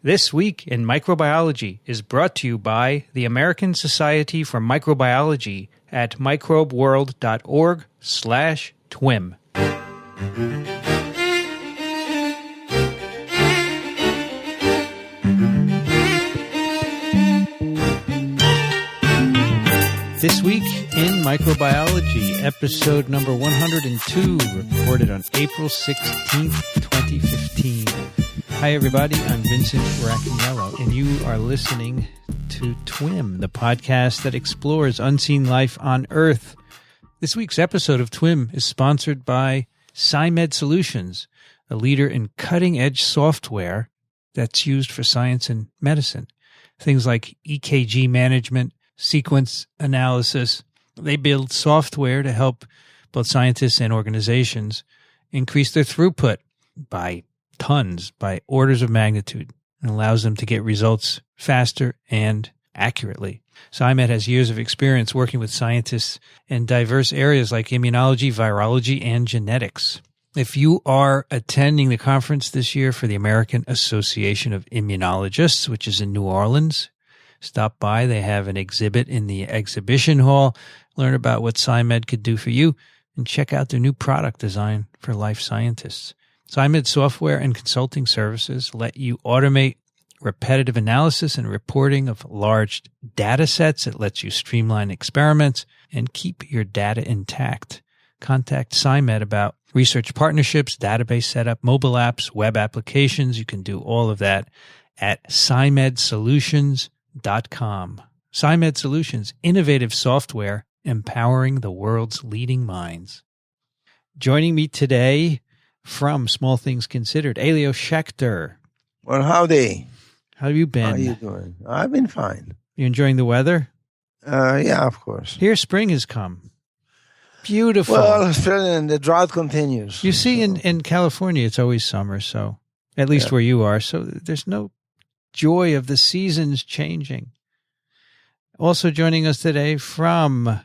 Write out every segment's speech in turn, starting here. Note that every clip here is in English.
This Week in Microbiology is brought to you by the American Society for Microbiology at microbeworld.org/TWiM. This Week in Microbiology, episode number 102, recorded on April 16th, 2015. Hi, everybody. I'm Vincent Racaniello, and you are listening to TWiM, the podcast that explores unseen life on Earth. This week's episode of TWiM is sponsored by SciMed Solutions, a leader in cutting-edge software that's used for science and medicine. Things like EKG management, sequence analysis. They build software to help both scientists and organizations increase their throughput by tons, by orders of magnitude, and allows them to get results faster and accurately. SciMed has years of experience working with scientists in diverse areas like immunology, virology, and genetics. If you are attending the conference this year for the American Association of Immunologists, which is in New Orleans, stop by. They have an exhibit in the exhibition hall. Learn about what SciMed could do for you and check out their new product design for life scientists. SciMed software and consulting services let you automate repetitive analysis and reporting of large data sets. It lets you streamline experiments and keep your data intact. Contact SciMed about research partnerships, database setup, mobile apps, web applications. You can do all of that at SciMedSolutions.com. SciMed Solutions, innovative software empowering the world's leading minds. Joining me today from Small Things Considered, Elio Schaechter. Well, howdy. How have you been? How are you doing? I've been fine. You enjoying the weather? Yeah, of course. Here, spring has come. Beautiful. Well, Australian, the drought continues. You see, in California, it's always summer, so at least where you are, so there's no joy of the seasons changing. Also joining us today from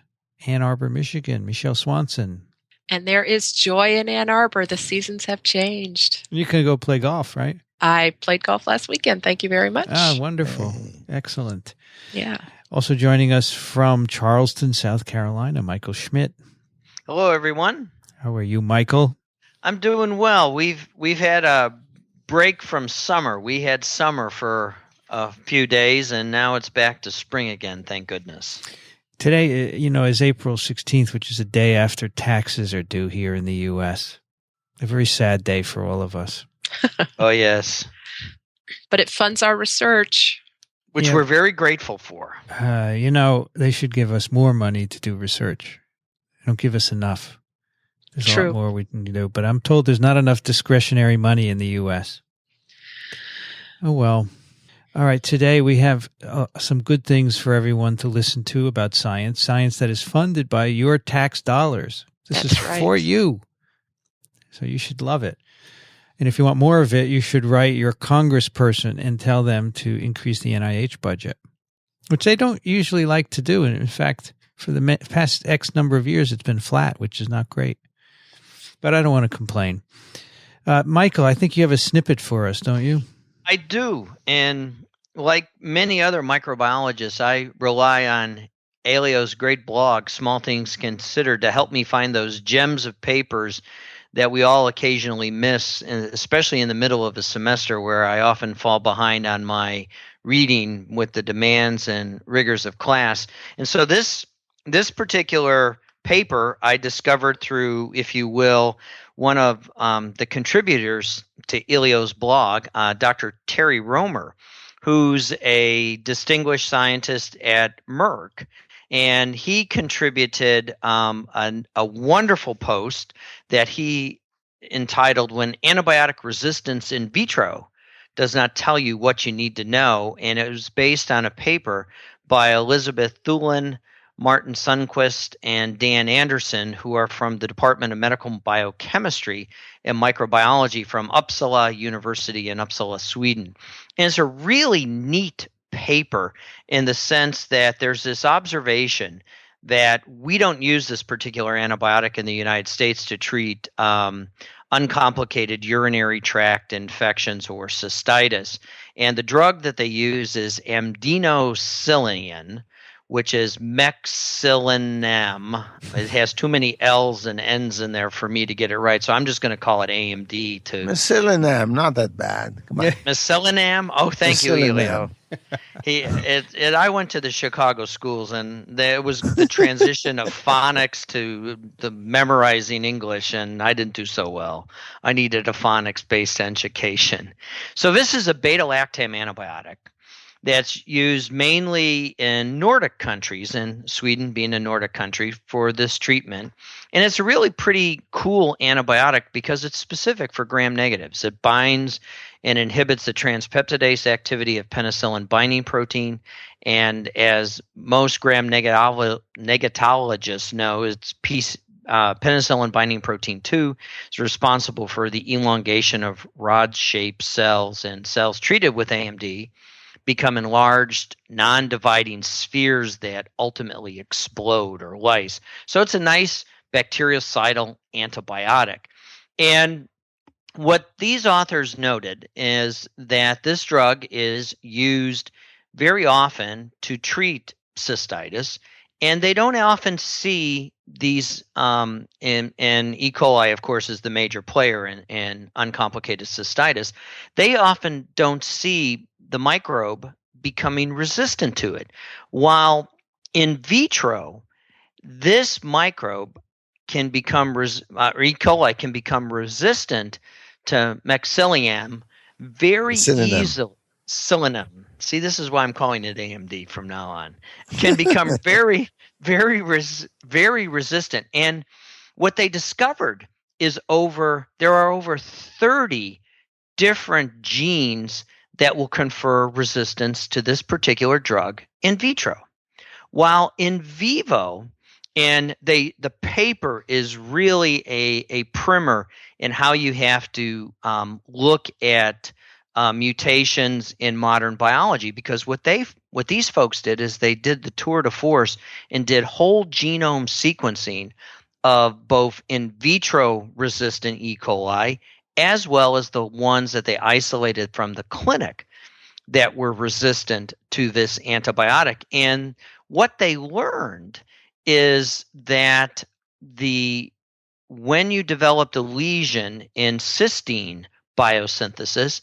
Ann Arbor, Michigan, Michele Swanson. And there is joy in Ann Arbor. The seasons have changed. You can go play golf, right? I played golf last weekend. Thank you very much. Ah, wonderful. Excellent. Yeah. Also joining us from Charleston, South Carolina, Michael Schmidt. Hello, everyone. How are you, Michael? I'm doing well. We've had a break from summer. We had summer for a few days, and now it's back to spring again, thank goodness. Today, is April 16th, which is a day after taxes are due here in the U.S. A very sad day for all of us. Oh, yes. But it funds our research. Which we're very grateful for. They should give us more money to do research. They don't give us enough. There's a lot more we can do, but I'm told there's not enough discretionary money in the U.S. Oh, well. All right, today we have some good things for everyone to listen to about science that is funded by your tax dollars. This is for you, so you should love it. And if you want more of it, you should write your congressperson and tell them to increase the NIH budget, which they don't usually like to do. And in fact, for the past X number of years, it's been flat, which is not great. But I don't want to complain. Michael, I think you have a snippet for us, don't you? I do. And like many other microbiologists, I rely on Elio's great blog, Small Things Considered, to help me find those gems of papers that we all occasionally miss, especially in the middle of a semester where I often fall behind on my reading with the demands and rigors of class. And so this particular paper I discovered through, if you will, one of the contributors to Elio's blog, Dr. Terry Romer, who's a distinguished scientist at Merck. And he contributed a wonderful post that he entitled "When Antibiotic Resistance in Vitro Does Not Tell You What You Need to Know." And it was based on a paper by Elizabeth Thulin, Martin Sundquist, and Dan Anderson, who are from the Department of Medical Biochemistry and Microbiology from Uppsala University in Uppsala, Sweden. And it's a really neat paper in the sense that there's this observation that we don't use this particular antibiotic in the United States to treat uncomplicated urinary tract infections or cystitis. And the drug that they use is amdenosilin, which is mexillinam. It has too many L's and N's in there for me to get it right, so I'm just going to call it AMD. Mecillinam, not that bad. Come on. Mecillinam? Oh, thank you, Mecillinam. Elio. I went to the Chicago schools, and there was the transition of phonics to the memorizing English, and I didn't do so well. I needed a phonics-based education. So this is a beta-lactam antibiotic that's used mainly in Nordic countries, and Sweden being a Nordic country, for this treatment. And it's a really pretty cool antibiotic because it's specific for gram-negatives. It binds and inhibits the transpeptidase activity of penicillin binding protein. And as most gram-negatologists know, it's penicillin binding protein 2 is responsible for the elongation of rod-shaped cells, and cells treated with AMD become enlarged, non-dividing spheres that ultimately explode or lyse. So it's a nice bactericidal antibiotic. And what these authors noted is that this drug is used very often to treat cystitis, and they don't often see these and E. coli, of course, is the major player in uncomplicated cystitis. They often don't see the microbe becoming resistant to it. While in vitro, this microbe can become, or E. coli can become resistant to mexillinam very easily. Psyllinum. See, this is why I'm calling it AMD from now on. Can become very, very resistant. And what they discovered is there are over 30 different genes that will confer resistance to this particular drug in vitro. While in vivo, and the paper is really a primer in how you have to look at mutations in modern biology, because what these folks did is they did the tour de force and did whole genome sequencing of both in vitro resistant E. coli as well as the ones that they isolated from the clinic that were resistant to this antibiotic. And what they learned is that when you developed a lesion in cysteine biosynthesis,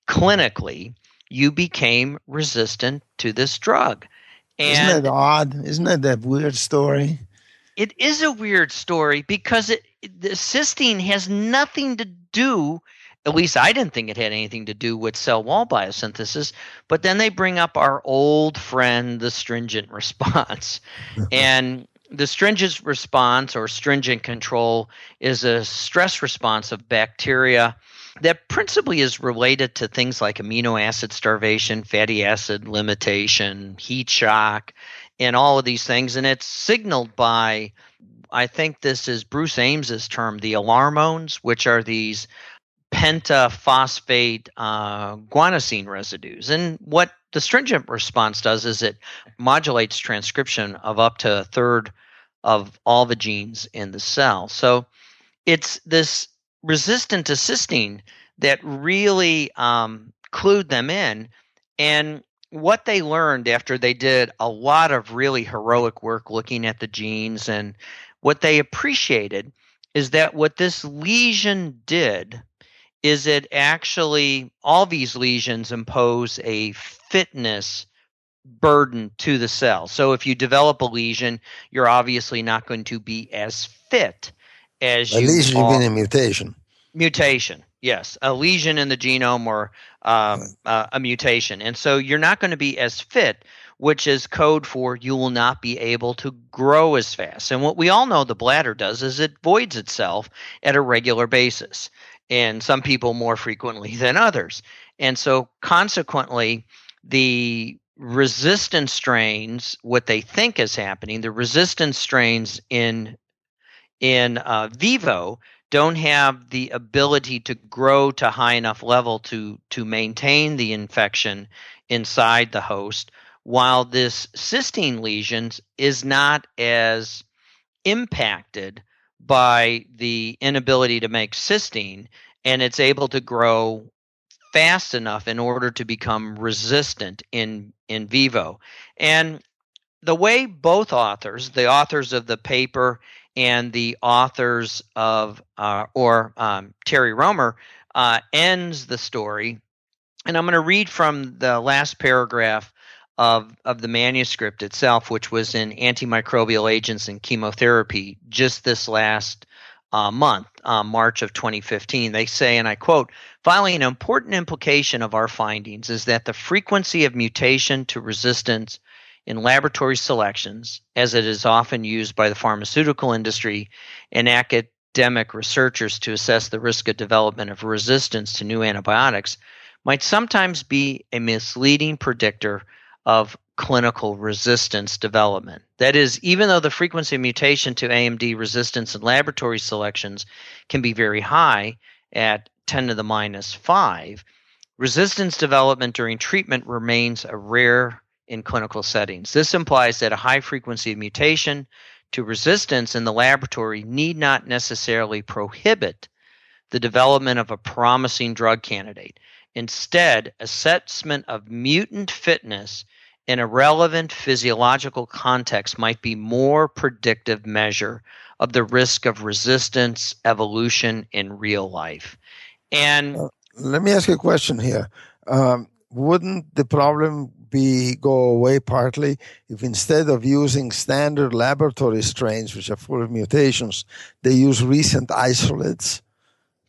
clinically, you became resistant to this drug. And isn't that odd? Isn't that a weird story? It is a weird story because the cysteine has nothing to do, at least I didn't think it had anything to do with cell wall biosynthesis, but then they bring up our old friend, the stringent response. And the stringent response or stringent control is a stress response of bacteria that principally is related to things like amino acid starvation, fatty acid limitation, heat shock, and all of these things. And it's signaled by, I think this is Bruce Ames's term, the alarmones, which are these pentaphosphate guanosine residues. And what the stringent response does is it modulates transcription of up to a third of all the genes in the cell. So it's this resistant to cysteine that really clued them in. And what they learned after they did a lot of really heroic work looking at the genes, and what they appreciated is that what this lesion did is it actually, all these lesions impose a fitness burden to the cell. So if you develop a lesion, you're obviously not going to be as fit as a lesion. You mean a mutation? Mutation, yes, a lesion in the genome or a mutation, and so you're not going to be as fit, which is code for you will not be able to grow as fast. And what we all know the bladder does is it voids itself at a regular basis, and some people more frequently than others. And so consequently, the resistant strains, what they think is happening, the resistant strains in vivo don't have the ability to grow to high enough level to maintain the infection inside the host, while this cysteine lesions is not as impacted by the inability to make cysteine, and it's able to grow fast enough in order to become resistant in vivo. And the way both authors, the authors of the paper and the authors of Terry Romer, ends the story, and I'm going to read from the last paragraph of the manuscript itself, which was in Antimicrobial Agents and Chemotherapy just this last month, March of 2015. They say, and I quote, "Finally, an important implication of our findings is that the frequency of mutation to resistance in laboratory selections, as it is often used by the pharmaceutical industry and academic researchers to assess the risk of development of resistance to new antibiotics, might sometimes be a misleading predictor of clinical resistance development. That is, even though the frequency of mutation to AMD resistance in laboratory selections can be very high at 10 to the minus 5, resistance development during treatment remains a rare in clinical settings. This implies that a high frequency of mutation to resistance in the laboratory need not necessarily prohibit the development of a promising drug candidate. Instead, assessment of mutant fitness in a relevant physiological context might be more predictive measure of the risk of resistance evolution in real life." And let me ask you a question here. Wouldn't the problem go away partly if instead of using standard laboratory strains, which are full of mutations, they use recent isolates?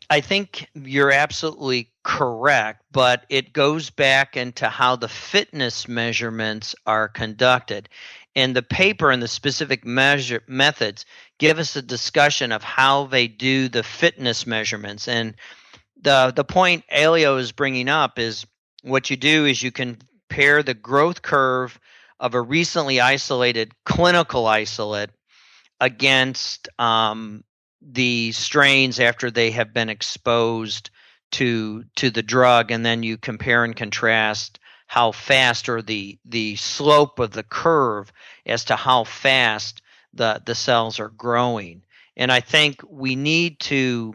I think you're absolutely correct, but it goes back into how the fitness measurements are conducted. And the paper and the specific methods give us a discussion of how they do the fitness measurements. And the point Elio is bringing up is what you do is you compare the growth curve of a recently isolated clinical isolate against the strains after they have been exposed to the drug, and then you compare and contrast how fast, or the slope of the curve as to how fast the cells are growing. And I think we need to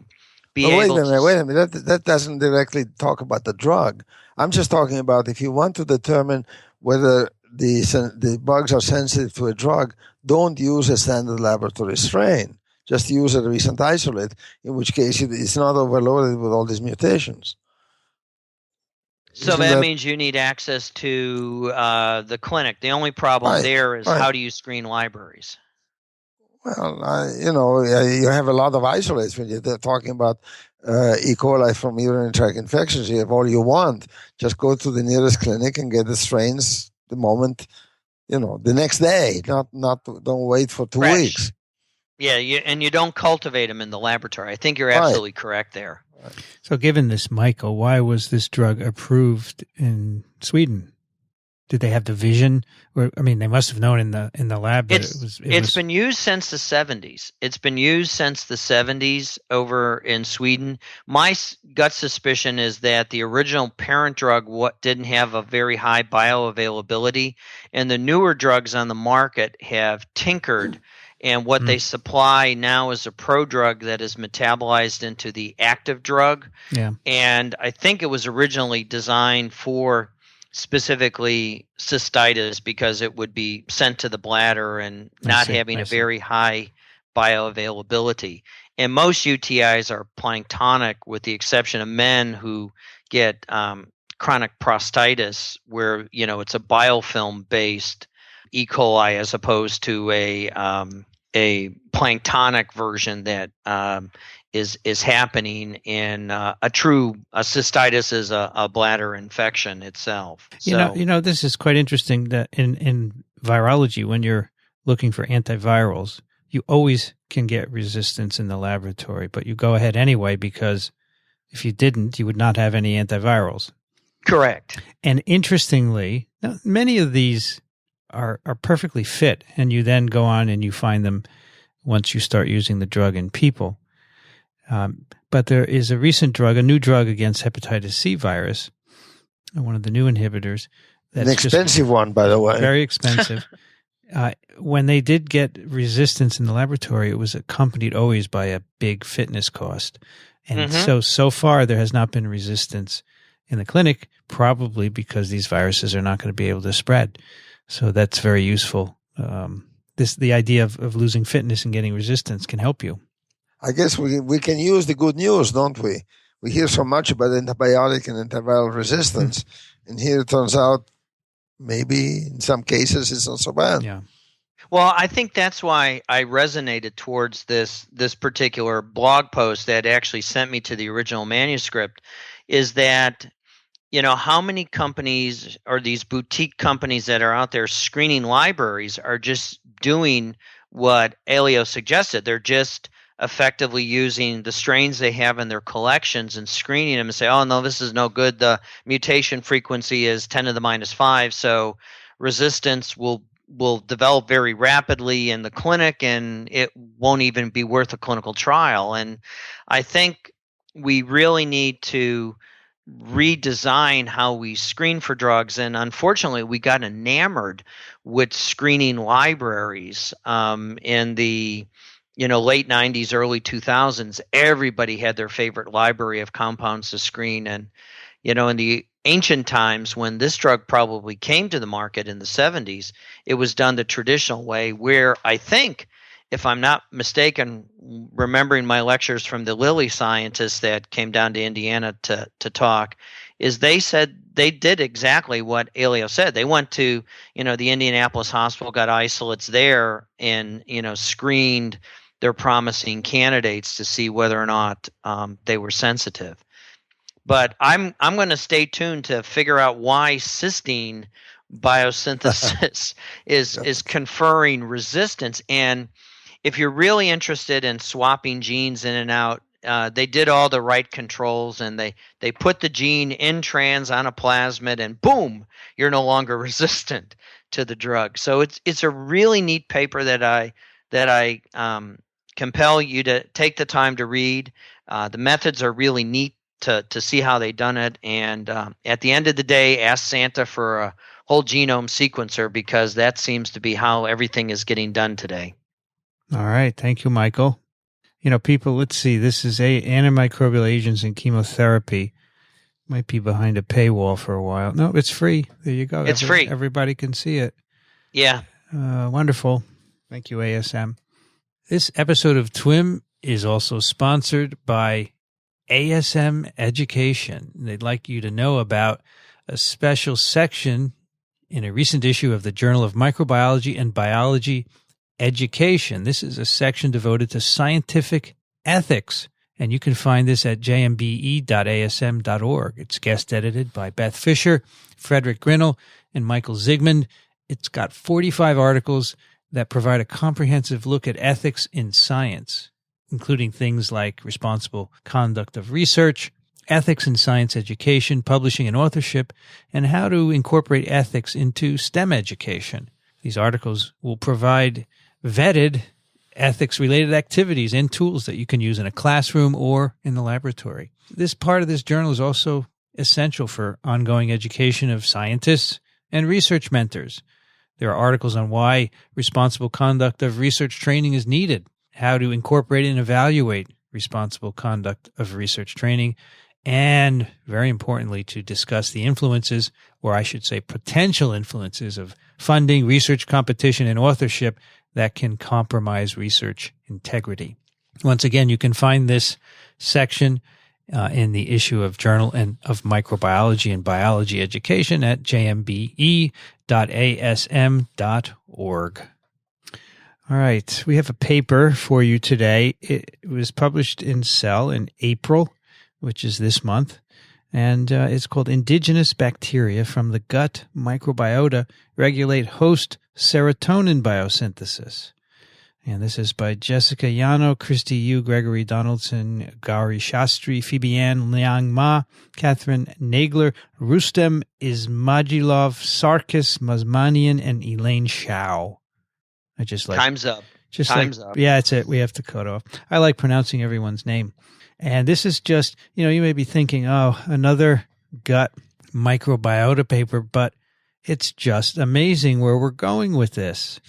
be able to... Wait a minute. That doesn't directly talk about the drug. I'm just talking about if you want to determine whether the bugs are sensitive to a drug, don't use a standard laboratory strain. Just use a recent isolate, in which case it's not overloaded with all these mutations. So that means you need access to the clinic. The only problem there is how do you screen libraries? Well, you have a lot of isolates when you're talking about E. coli from urinary tract infections. You have all you want. Just go to the nearest clinic and get the strains the moment, the next day. Don't wait for 2 weeks. Yeah, and you don't cultivate them in the laboratory. I think you're absolutely correct there. So given this, Michael, why was this drug approved in Sweden? Did they have the vision? They must have known in the lab that it's been used since the 70s. It's been used since the 70s over in Sweden. My gut suspicion is that the original parent drug didn't have a very high bioavailability, and the newer drugs on the market have tinkered. And what they supply now is a prodrug that is metabolized into the active drug. Yeah. And I think it was originally designed for specifically cystitis because it would be sent to the bladder and not having a very high bioavailability. And most UTIs are planktonic, with the exception of men who get chronic prostatitis, where it's a biofilm-based E. coli as opposed to a planktonic version that is happening in a cystitis is a bladder infection itself. So, this is quite interesting that in virology, when you're looking for antivirals, you always can get resistance in the laboratory, but you go ahead anyway because if you didn't, you would not have any antivirals. Correct. And interestingly, many of these are perfectly fit, and you then go on and you find them once you start using the drug in people. But there is a new drug against hepatitis C virus, one of the new inhibitors. That's an expensive one, by the way. Very expensive. when they did get resistance in the laboratory, it was accompanied always by a big fitness cost. And so far there has not been resistance in the clinic, probably because these viruses are not going to be able to spread. So that's very useful. The idea of losing fitness and getting resistance can help you. I guess we can use the good news, don't we? We hear so much about antibiotic and antiviral resistance, and here it turns out maybe in some cases it's not so bad. Yeah. Well, I think that's why I resonated towards this particular blog post that actually sent me to the original manuscript, is that, how many companies or these boutique companies that are out there screening libraries are just doing what Elio suggested. They're just effectively using the strains they have in their collections and screening them and say, oh, no, this is no good. The mutation frequency is 10 to the minus 5, so resistance will develop very rapidly in the clinic and it won't even be worth a clinical trial. And I think we really need to redesign how we screen for drugs. And unfortunately, we got enamored with screening libraries in the late 90s, early 2000s. Everybody had their favorite library of compounds to screen. And, in the ancient times when this drug probably came to the market in the 70s, it was done the traditional way, where I think, if I'm not mistaken, remembering my lectures from the Lilly scientists that came down to Indiana to talk, is they said they did exactly what Elio said. They went to, the Indianapolis hospital, got isolates there, and, screened their promising candidates to see whether or not they were sensitive. But I'm going to stay tuned to figure out why cysteine biosynthesis is conferring resistance. And if you're really interested in swapping genes in and out, they did all the right controls, and they put the gene in trans on a plasmid, and boom, you're no longer resistant to the drug. So it's a really neat paper that I compel you to take the time to read. The methods are really neat to see how they done it, and at the end of the day, ask Santa for a whole genome sequencer, because that seems to be how everything is getting done today. All right. Thank you, Michael. People, let's see. This is antimicrobial agents and chemotherapy. Might be behind a paywall for a while. No, it's free. There you go. It's free. Everybody can see it. Yeah. Wonderful. Thank you, ASM. This episode of TWiM is also sponsored by ASM Education. They'd like you to know about a special section in a recent issue of the Journal of Microbiology and Biology Education. This is a section devoted to scientific ethics, and you can find this at jmbe.asm.org. It's guest edited by Beth Fisher, Frederick Grinnell, and Michael Zygmunt. It's got 45 articles that provide a comprehensive look at ethics in science, including things like responsible conduct of research, ethics in science education, publishing and authorship, and how to incorporate ethics into STEM education. These articles will provide vetted ethics-related activities and tools that you can use in a classroom or in the laboratory. This part of this journal is also essential for ongoing education of scientists and research mentors. There are articles on why responsible conduct of research training is needed, how to incorporate and evaluate responsible conduct of research training, and very importantly, to discuss the influences, or I should say potential influences, of funding, research competition, and authorship that can compromise research integrity. Once again, you can find this section in the issue of Journal of Microbiology and Biology Education at jmbe.asm.org. All right, we have a paper for you today. It was published in Cell in April, which is this month, and it's called Indigenous Bacteria from the Gut Microbiota Regulate Host Serotonin Biosynthesis. And this is by Jessica Yano, Christy Yu, Gregory Donaldson, Gauri Shastri, Phoebe Ann Liang Ma, Catherine Nagler, Rustem Ismagilov, Sarkis Mazmanian, and Elaine Shao. I just like Time's up. Time's up. Yeah, it's it. We have to cut off. I like pronouncing everyone's name. And this is just, you may be thinking, oh, another gut microbiota paper, but It's just amazing where we're going with this.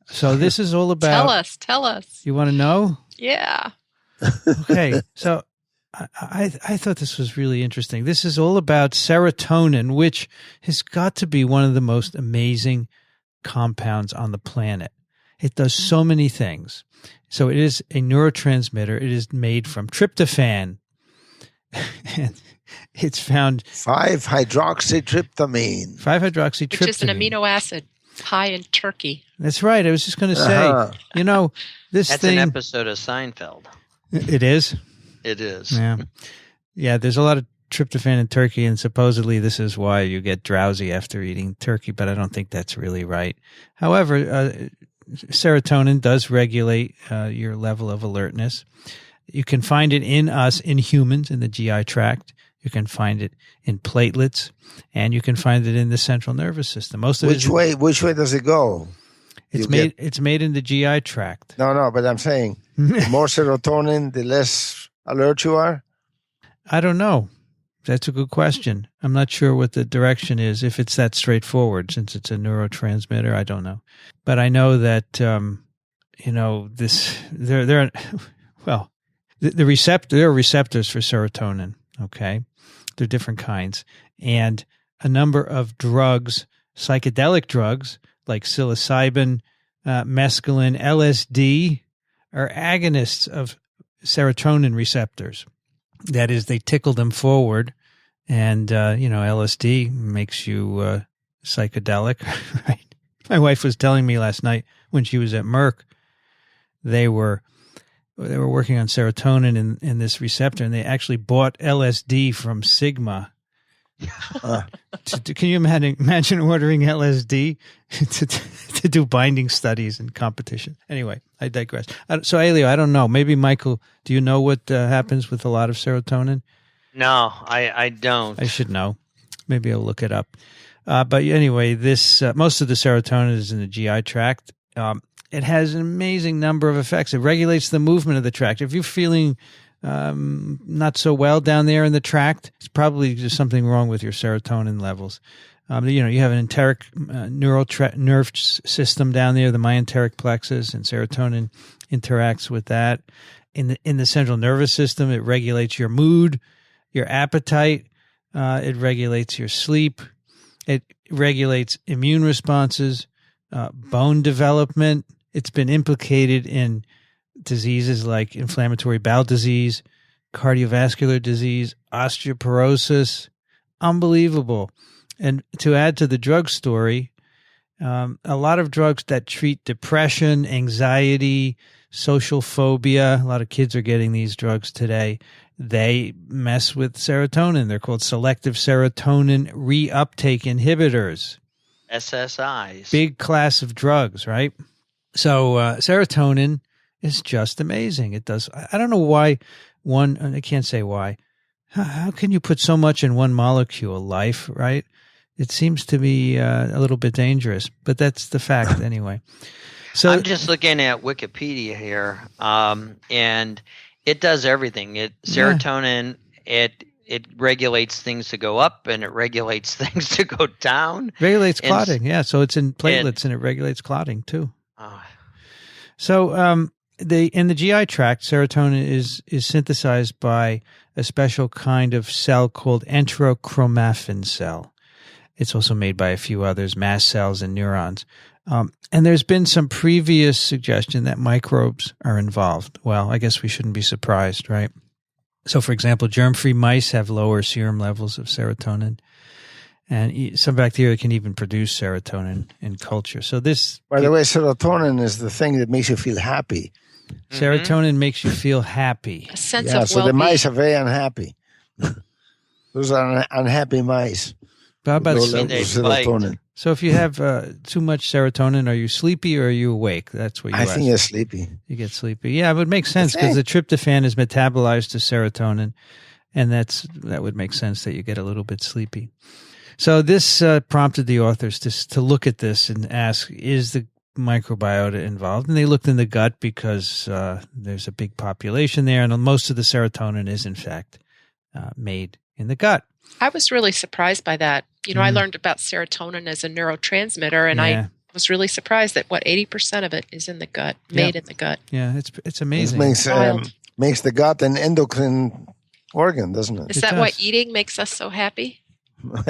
So this is all about... Tell us. You want to know? Yeah. Okay. So I thought this was really interesting. This is all about serotonin, which has got to be one of the most amazing compounds on the planet. It does so many things. So it is a neurotransmitter. It is made from tryptophan. And it's found 5-hydroxytryptamine. 5-hydroxytryptamine. Which is an amino acid high in turkey. That's right. I was just going to say, That's an episode of Seinfeld. It is? It is. Yeah. Yeah, there's a lot of tryptophan in turkey, and supposedly this is why you get drowsy after eating turkey, but I don't think that's really right. However, serotonin does regulate your level of alertness. You can find it in us, in humans, in the GI tract. You can find it in platelets, and you can find it in the central nervous system. Which way does it go? It's made in the GI tract. No, but I'm saying more serotonin, the less alert you are? I don't know. That's a good question. I'm not sure what the direction is, if it's that straightforward, since it's a neurotransmitter. I don't know. But I know that, there are receptors for serotonin, okay? They're different kinds. And a number of drugs, psychedelic drugs, like psilocybin, mescaline, LSD, are agonists of serotonin receptors. That is, they tickle them forward, and, LSD makes you psychedelic, right? My wife was telling me last night when she was at Merck, they were working on serotonin in this receptor, and they actually bought LSD from Sigma. Can you imagine ordering LSD to do binding studies and competition? Anyway, I digress. So, Elio, I don't know. Maybe Michael, do you know what happens with a lot of serotonin? No, I don't. I should know. Maybe I'll look it up. But anyway, this most of the serotonin is in the GI tract. It has an amazing number of effects. It regulates the movement of the tract. If you're feeling not so well down there in the tract, it's probably just something wrong with your serotonin levels. You have an enteric nerve system down there, the myenteric plexus, and serotonin interacts with that. In the central nervous system, it regulates your mood, your appetite. It regulates your sleep. It regulates immune responses, bone development. It's been implicated in diseases like inflammatory bowel disease, cardiovascular disease, osteoporosis. Unbelievable. And to add to the drug story, a lot of drugs that treat depression, anxiety, social phobia, a lot of kids are getting these drugs today, they mess with serotonin. They're called selective serotonin reuptake inhibitors. SSIs. Big class of drugs, right? So serotonin is just amazing. It does. I don't know why I can't say why. How can you put so much in one molecule? Life, right? It seems to be a little bit dangerous, but that's the fact anyway. So I'm just looking at Wikipedia here, and it does everything. Serotonin, it regulates things to go up, and it regulates things to go down. Regulates clotting, yeah. So it's in platelets, and it regulates clotting too. So in the GI tract, serotonin is synthesized by a special kind of cell called enterochromaffin cell. It's also made by a few others, mast cells and neurons. And there's been some previous suggestion that microbes are involved. Well, I guess we shouldn't be surprised, right? So, for example, germ-free mice have lower serum levels of serotonin. And some bacteria can even produce serotonin in culture. So this... By the way, serotonin is the thing that makes you feel happy. Serotonin makes you feel happy. A sense of well-being. So the mice are very unhappy. Those are unhappy mice. How about serotonin? So if you have too much serotonin, are you sleepy or are you awake? That's what you ask. I think you're sleepy. You get sleepy. Yeah, it would make sense because the tryptophan is metabolized to serotonin, and that would make sense that you get a little bit sleepy. So this prompted the authors to look at this and ask, is the microbiota involved? And they looked in the gut because there's a big population there, and most of the serotonin is, in fact, made in the gut. I was really surprised by that. I learned about serotonin as a neurotransmitter, and I was really surprised that 80% of it is in the gut, made in the gut. Yeah, it's amazing. It makes the gut an endocrine organ, doesn't it? Is that why eating makes us so happy? You make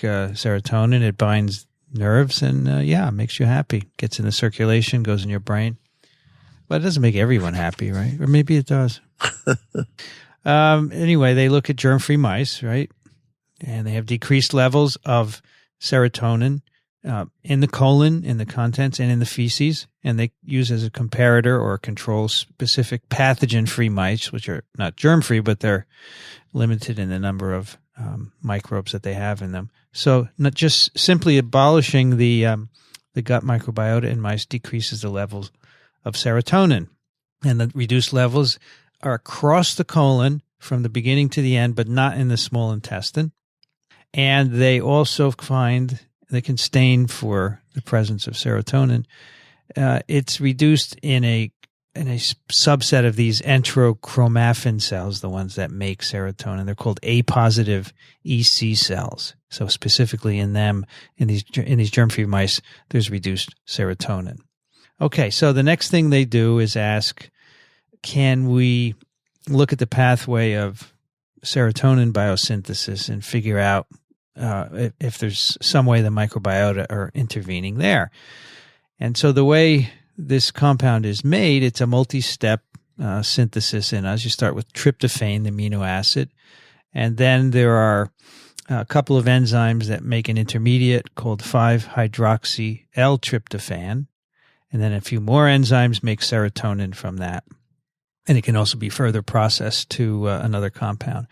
serotonin. It binds nerves and, it makes you happy. Gets in the circulation, goes in your brain. But it doesn't make everyone happy, right? Or maybe it does. Anyway, they look at germ-free mice, right? And they have decreased levels of serotonin in the colon, in the contents, and in the feces. And they use as a comparator or a control specific pathogen-free mice, which are not germ-free, but they're limited in the number of microbes that they have in them. So not just simply abolishing the gut microbiota in mice decreases the levels of serotonin. And the reduced levels are across the colon from the beginning to the end, but not in the small intestine. And they also find they can stain for the presence of serotonin. It's reduced in a subset of these enterochromaffin cells, the ones that make serotonin. They're called A-positive EC cells. So specifically in them, in these germ-free mice, there's reduced serotonin. Okay, so the next thing they do is ask, can we look at the pathway of serotonin biosynthesis and figure out if there's some way the microbiota are intervening there? And so the way this compound is made, it's a multi-step synthesis in us. You start with tryptophan, the amino acid, and then there are a couple of enzymes that make an intermediate called 5-hydroxy-L-tryptophan, and then a few more enzymes make serotonin from that. And it can also be further processed to another compound.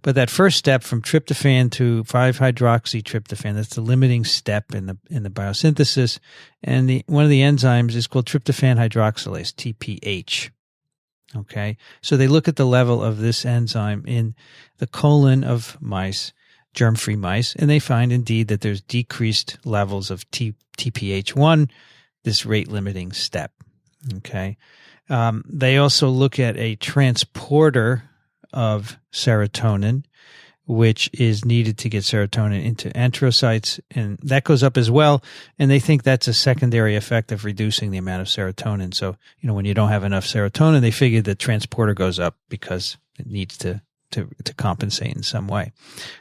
But that first step from tryptophan to 5-hydroxytryptophan, that's the limiting step in the biosynthesis. And one of the enzymes is called tryptophan hydroxylase, TPH. Okay, so they look at the level of this enzyme in the colon of mice, germ-free mice, and they find indeed that there's decreased levels of TPH1, this rate-limiting step. Okay. They also look at a transporter of serotonin, which is needed to get serotonin into enterocytes, and that goes up as well. And they think that's a secondary effect of reducing the amount of serotonin. So, when you don't have enough serotonin, they figure the transporter goes up because it needs to compensate in some way.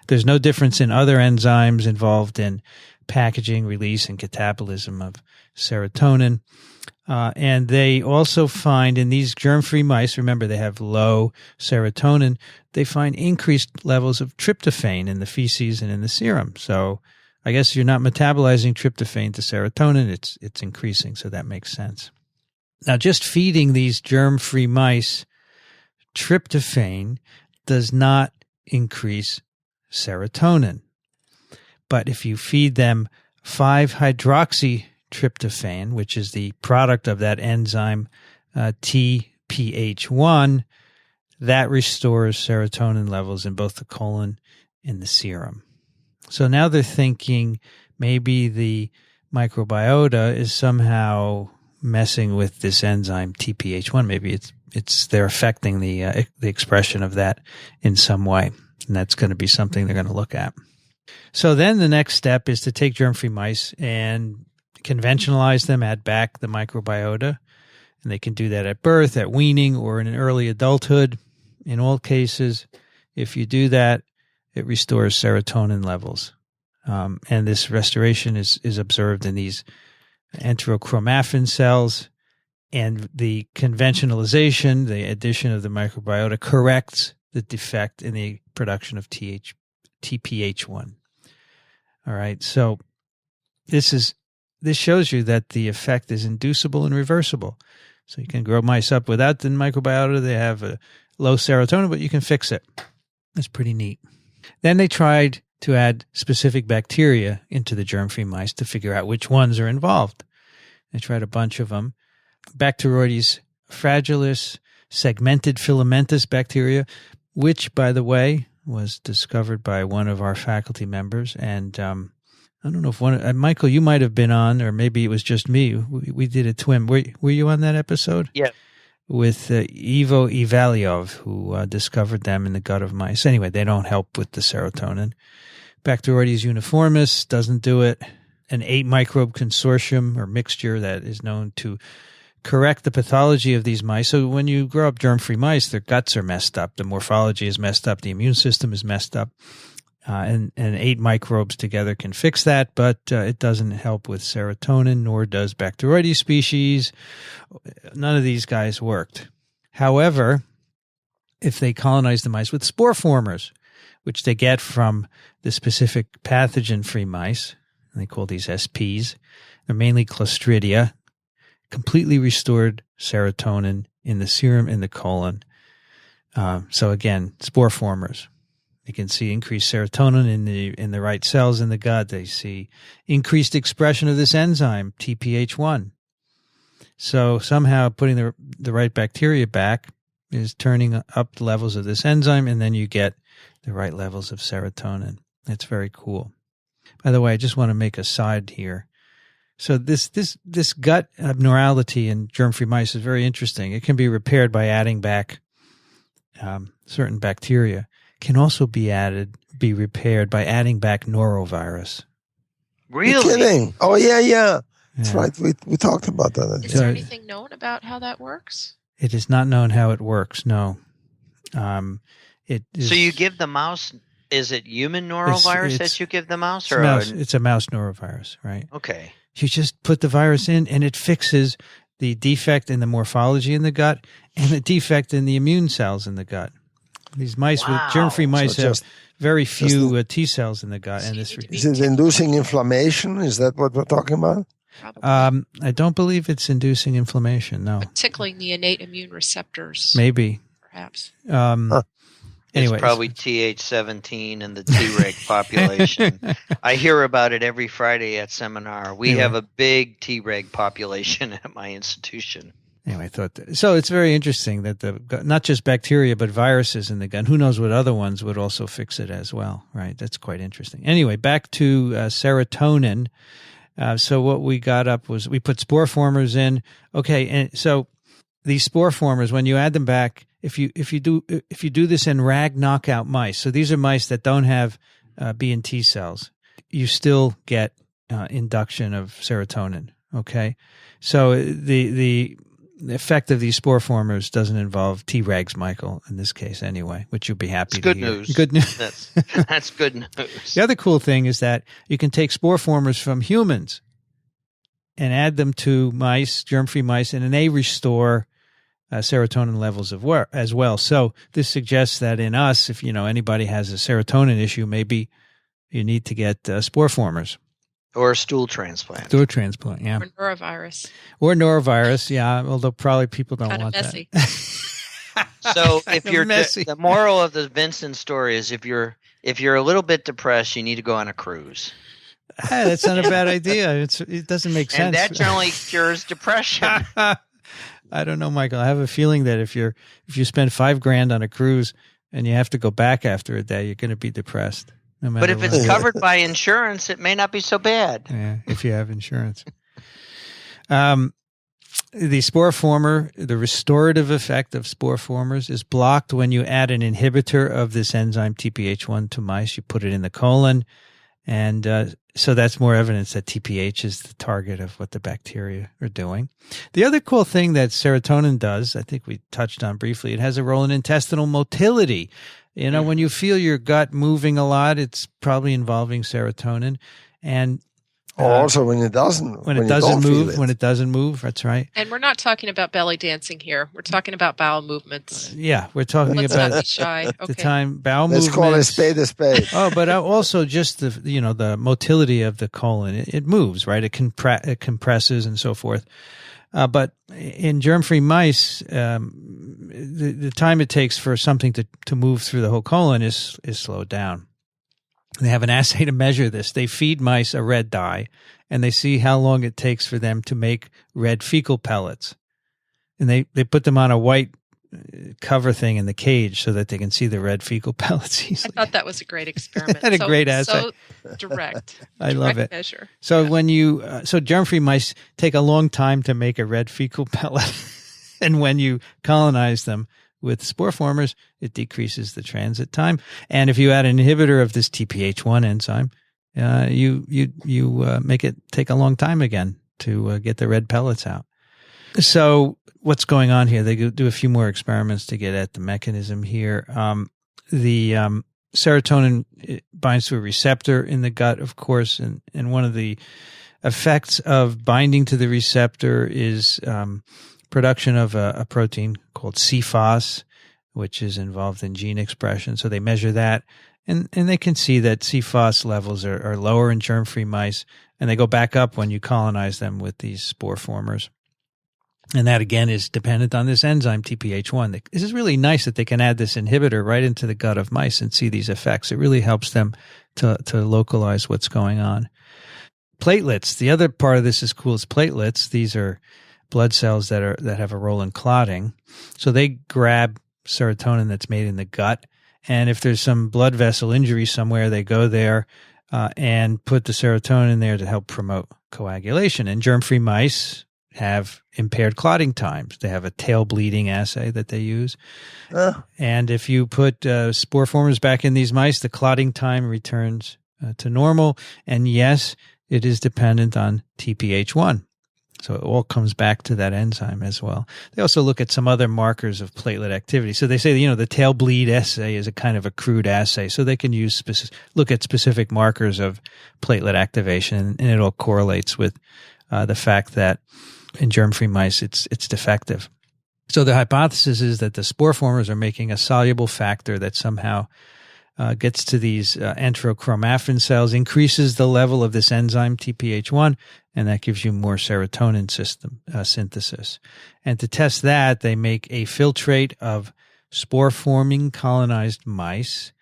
There's no difference in other enzymes involved in packaging, release, and catabolism of serotonin. And they also find in these germ-free mice, remember they have low serotonin, they find increased levels of tryptophan in the feces and in the serum. So I guess you're not metabolizing tryptophan to serotonin, it's increasing, so that makes sense. Now, just feeding these germ-free mice tryptophan does not increase serotonin. But if you feed them 5-hydroxytryptophan, which is the product of that enzyme TPH1, that restores serotonin levels in both the colon and the serum. So now they're thinking maybe the microbiota is somehow messing with this enzyme TPH1. Maybe they're affecting the expression of that in some way, and that's going to be something they're going to look at. So then the next step is to take germ-free mice and conventionalize them, add back the microbiota, and they can do that at birth, at weaning, or in an early adulthood. In all cases, if you do that, it restores serotonin levels. And this restoration is observed in these enterochromaffin cells, and the conventionalization, the addition of the microbiota, corrects the defect in the production of TPH1. All right, so this shows you that the effect is inducible and reversible. So you can grow mice up without the microbiota. They have a low serotonin, but you can fix it. That's pretty neat. Then they tried to add specific bacteria into the germ-free mice to figure out which ones are involved. They tried a bunch of them. Bacteroides fragilis, segmented filamentous bacteria, which, by the way, was discovered by one of our faculty members. And I don't know if Michael, you might have been on, or maybe it was just me. We did a TWiM. Were you on that episode? Yeah. with Ivo Ivaliov, who discovered them in the gut of mice. Anyway, they don't help with the serotonin. Bacteroides uniformis doesn't do it. An 8-microbe consortium or mixture that is known to correct the pathology of these mice. So when you grow up germ-free mice, their guts are messed up. The morphology is messed up. The immune system is messed up. And 8 microbes together can fix that, but it doesn't help with serotonin, nor does Bacteroides species. None of these guys worked. However, if they colonize the mice with spore-formers, which they get from the specific pathogen-free mice, and they call these SPs, they're mainly Clostridia, completely restored serotonin in the serum in the colon. So again, spore-formers. They can see increased serotonin in the right cells in the gut. They see increased expression of this enzyme, TPH1. So somehow putting the right bacteria back is turning up the levels of this enzyme, and then you get the right levels of serotonin. That's very cool. By the way, I just want to make a side here. So this gut abnormality in germ-free mice is very interesting. It can be repaired by adding back certain bacteria. Can also be repaired by adding back norovirus. Really? You're kidding? Oh, yeah. That's right. We talked about that. Is there anything known about how that works? It is not known how it works, no. So you give the mouse, is it human norovirus that you give the mouse? It's a mouse norovirus, right? Okay. You just put the virus in, and it fixes the defect in the morphology in the gut and the defect in the immune cells in the gut. These mice with germ-free mice have very few T cells in the gut. And this is it inducing inflammation? Is that what we're talking about? Probably. I don't believe it's inducing inflammation, no. But tickling the innate immune receptors. Maybe. Perhaps. Anyway, it's probably TH17 in the Treg population. I hear about it every Friday at seminar. We have a big Treg population at my institution. Anyway, so it's very interesting that not just bacteria, but viruses in the gut. Who knows what other ones would also fix it as well, right? That's quite interesting. Anyway, back to serotonin. So what we got up was we put spore-formers in. Okay, and so these spore-formers, when you add them back, if you do this in rag knockout mice, so these are mice that don't have B and T cells, you still get induction of serotonin. Okay, so the effect of these spore-formers doesn't involve Tregs, Michael, in this case anyway, which you'll be happy to hear. News. Good news. That's good news. The other cool thing is that you can take spore-formers from humans and add them to mice, germ-free mice, and then they restore serotonin levels as well. So this suggests that in us, if anybody has a serotonin issue, maybe you need to get spore-formers. Or a stool transplant. Stool transplant, yeah. Or norovirus. Or norovirus, yeah. Although probably people don't want messy. that. So if you're the moral of the Vincent story is if you're a little bit depressed, you need to go on a cruise. Hey, that's not a bad idea. It doesn't make sense. And that generally cures depression. I don't know, Michael. I have a feeling that if you spend $5,000 on a cruise and you have to go back after a day, you're going to be depressed. No matter but if it's covered by insurance, it may not be so bad. Yeah, if you have insurance. The spore-former, the restorative effect of spore-formers is blocked when you add an inhibitor of this enzyme TPH1 to mice. You put it in the colon, and so that's more evidence that TPH is the target of what the bacteria are doing. The other cool thing that serotonin does, I think we touched on briefly, it has a role in intestinal motility. When you feel your gut moving a lot, it's probably involving serotonin. And also when it doesn't. When it doesn't move, that's right. And we're not talking about belly dancing here. We're talking about bowel movements. Yeah, we're talking Let's about not be shy. Okay. the time bowel movements. Let's call a spade a spade. Oh, but also just the motility of the colon. It moves, right? It compresses and so forth. But in germ-free mice, the time it takes for something to move through the whole colon is slowed down. They have an assay to measure this. They feed mice a red dye, and they see how long it takes for them to make red fecal pellets. And they put them on a white cover thing in the cage so that they can see the red fecal pellets easily. I thought that was a great experiment. Had a great assay. So direct. I love it. Measure. So when so germ-free mice take a long time to make a red fecal pellet. And when you colonize them with spore-formers, it decreases the transit time. And if you add an inhibitor of this TPH1 enzyme, you make it take a long time again to get the red pellets out. So what's going on here? They do a few more experiments to get at the mechanism here. The serotonin binds to a receptor in the gut, of course, and one of the effects of binding to the receptor is production of a protein called CFOS, which is involved in gene expression. So they measure that, and they can see that CFOS levels are lower in germ-free mice, and they go back up when you colonize them with these spore-formers. And that, again, is dependent on this enzyme, TPH1. This is really nice that they can add this inhibitor right into the gut of mice and see these effects. It really helps them to localize what's going on. Platelets. The other part of this is cool is platelets. These are blood cells that have a role in clotting. So they grab serotonin that's made in the gut. And if there's some blood vessel injury somewhere, they go there and put the serotonin there to help promote coagulation. And germ-free mice have impaired clotting times. They have a tail bleeding assay that they use. And if you put spore-formers back in these mice, the clotting time returns to normal. And yes, it is dependent on TPH1. So it all comes back to that enzyme as well. They also look at some other markers of platelet activity. So they say, the tail bleed assay is a kind of a crude assay. So they can use look at specific markers of platelet activation, and it all correlates with the fact that in germ-free mice, it's defective. So the hypothesis is that the spore-formers are making a soluble factor that somehow gets to these enterochromaffin cells, increases the level of this enzyme TPH1, and that gives you more serotonin synthesis. And to test that, they make a filtrate of spore-forming colonized mice,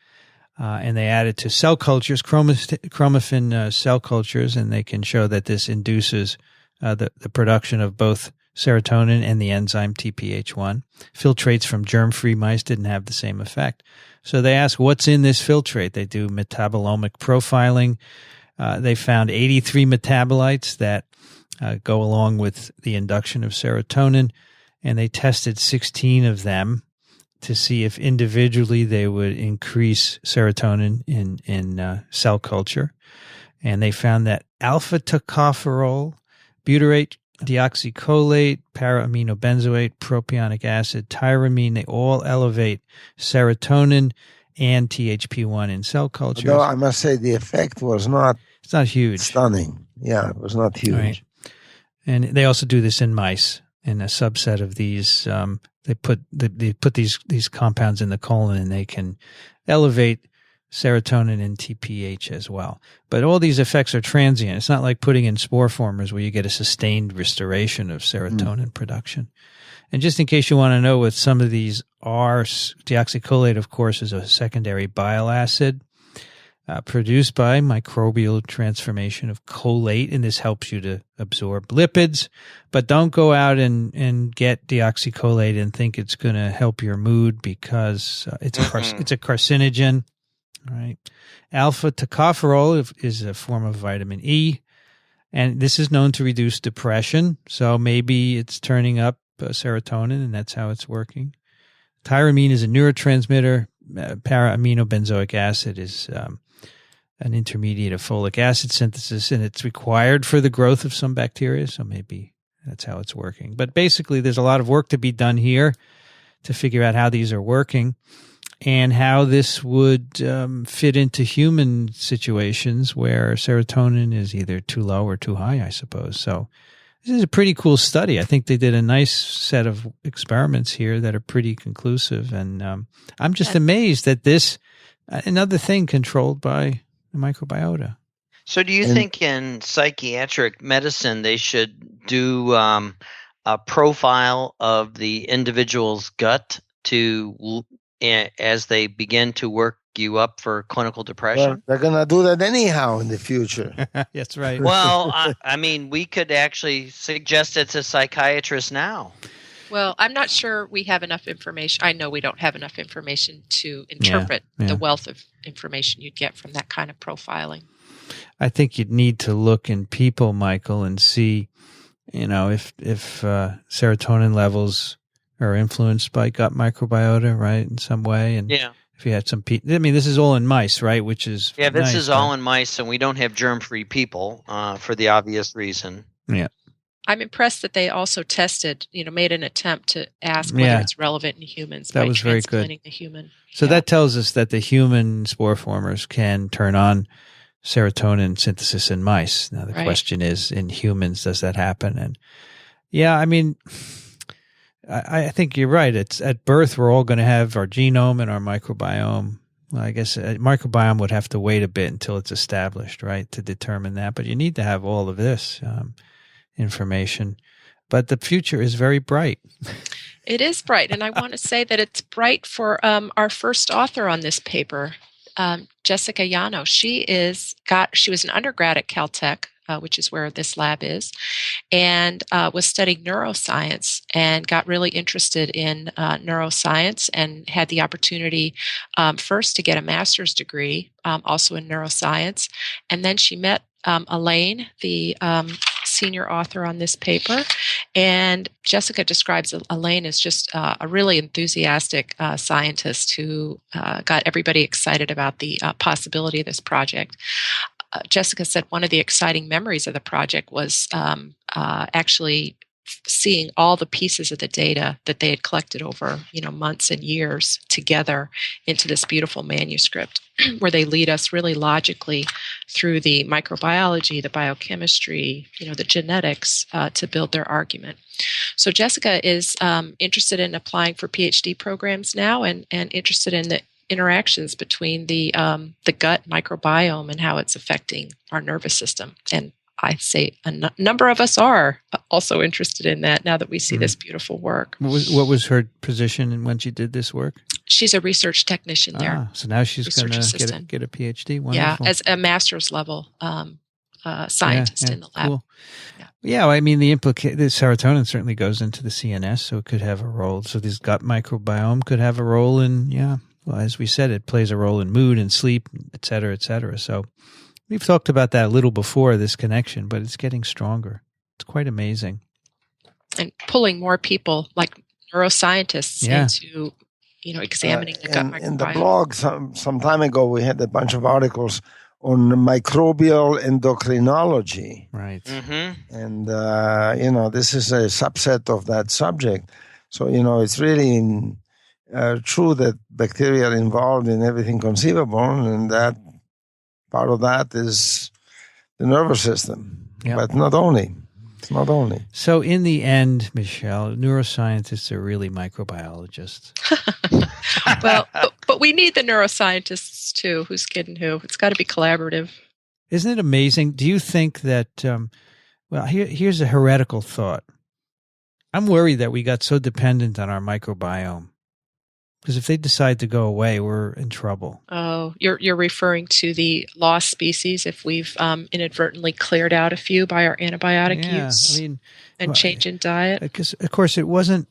and they add it to cell cultures, chromaffin cell cultures, and they can show that this induces the production of both serotonin and the enzyme TPH1. Filtrates from germ-free mice didn't have the same effect. So they ask, what's in this filtrate? They do metabolomic profiling. They found 83 metabolites that go along with the induction of serotonin, and they tested 16 of them to see if individually they would increase serotonin in cell culture. And they found that alpha-tocopherol, butyrate, deoxycolate, para-aminobenzoate, propionic acid, tyramine, they all elevate serotonin and THP1 in cell cultures. Though I must say the effect was not It's not huge. Stunning. Yeah, it was not huge. Right. And they also do this in mice. In a subset of these, they put these compounds in the colon, and they can elevate serotonin and TPH as well. But all these effects are transient. It's not like putting in spore-formers where you get a sustained restoration of serotonin production. And just in case you want to know what some of these are, deoxycolate, of course, is a secondary bile acid produced by microbial transformation of colate, and this helps you to absorb lipids. But don't go out and get deoxycolate and think it's going to help your mood, because it's a carcinogen. All right. Alpha-tocopherol is a form of vitamin E, and this is known to reduce depression. So maybe it's turning up serotonin, and that's how it's working. Tyramine is a neurotransmitter. Para-aminobenzoic acid is an intermediate of folic acid synthesis, and it's required for the growth of some bacteria. So maybe that's how it's working. But basically, there's a lot of work to be done here to figure out how these are working and how this would fit into human situations where serotonin is either too low or too high, I suppose. So this is a pretty cool study. I think they did a nice set of experiments here that are pretty conclusive. And I'm just amazed that this, another thing controlled by the microbiota. So do you think in psychiatric medicine they should do a profile of the individual's gut to as they begin to work you up for clinical depression? Well, they're going to do that anyhow in the future. That's right. Well, I mean, we could actually suggest it to psychiatrists now. Well, I'm not sure we have enough information. I know we don't have enough information to interpret the wealth of information you'd get from that kind of profiling. I think you'd need to look in people, Michael, and see, if serotonin levels are influenced by gut microbiota, right, in some way. And yeah. if you had some this is all in mice, right, which is this nice, is all in mice, and we don't have germ-free people for the obvious reason. Yeah. I'm impressed that they also tested, made an attempt to ask whether it's relevant in humans that by was very transplanting good. the human. So that tells us that the human spore-formers can turn on serotonin synthesis in mice. Now the question is, in humans, does that happen? And I mean, I think you're right. It's at birth we're all going to have our genome and our microbiome. Well, I guess a microbiome would have to wait a bit until it's established, right, to determine that. But you need to have all of this information. But the future is very bright. It is bright, and I want to say that it's bright for our first author on this paper, Jessica Yano. She was an undergrad at Caltech, which is where this lab is, and was studying neuroscience and got really interested in neuroscience and had the opportunity first to get a master's degree, also in neuroscience, and then she met Elaine, the senior author on this paper, and Jessica describes Elaine as just a really enthusiastic scientist who got everybody excited about the possibility of this project. Jessica said one of the exciting memories of the project was actually seeing all the pieces of the data that they had collected over months and years together into this beautiful manuscript where they lead us really logically through the microbiology, the biochemistry, the genetics to build their argument. So Jessica is interested in applying for PhD programs now and interested in the interactions between the gut microbiome and how it's affecting our nervous system. And I say a number of us are also interested in that now that we see this beautiful work. What was her position when she did this work? She's a research technician there. So now she's going to get a PhD. Wonderful. Yeah, as a master's level scientist in the lab. Cool. Yeah, I mean, the serotonin certainly goes into the CNS, so it could have a role. So this gut microbiome could have a role in, well, as we said, it plays a role in mood and sleep, et cetera, et cetera. So we've talked about that a little before, this connection, but it's getting stronger. It's quite amazing. And pulling more people like neuroscientists into, examining the gut microbiome. In the blog, some time ago, we had a bunch of articles on microbial endocrinology. Right. Mm-hmm. And, this is a subset of that subject. So, it's really true that bacteria are involved in everything conceivable, and that part of that is the nervous system, but not only. It's not only. So in the end, Michele, neuroscientists are really microbiologists. Well, but we need the neuroscientists too. Who's kidding who? It's got to be collaborative. Isn't it amazing? Do you think that, here's a heretical thought. I'm worried that we got so dependent on our microbiome. Because if they decide to go away, we're in trouble. Oh, you're referring to the lost species if we've inadvertently cleared out a few by our antibiotic use and change in diet? Because, of course, it wasn't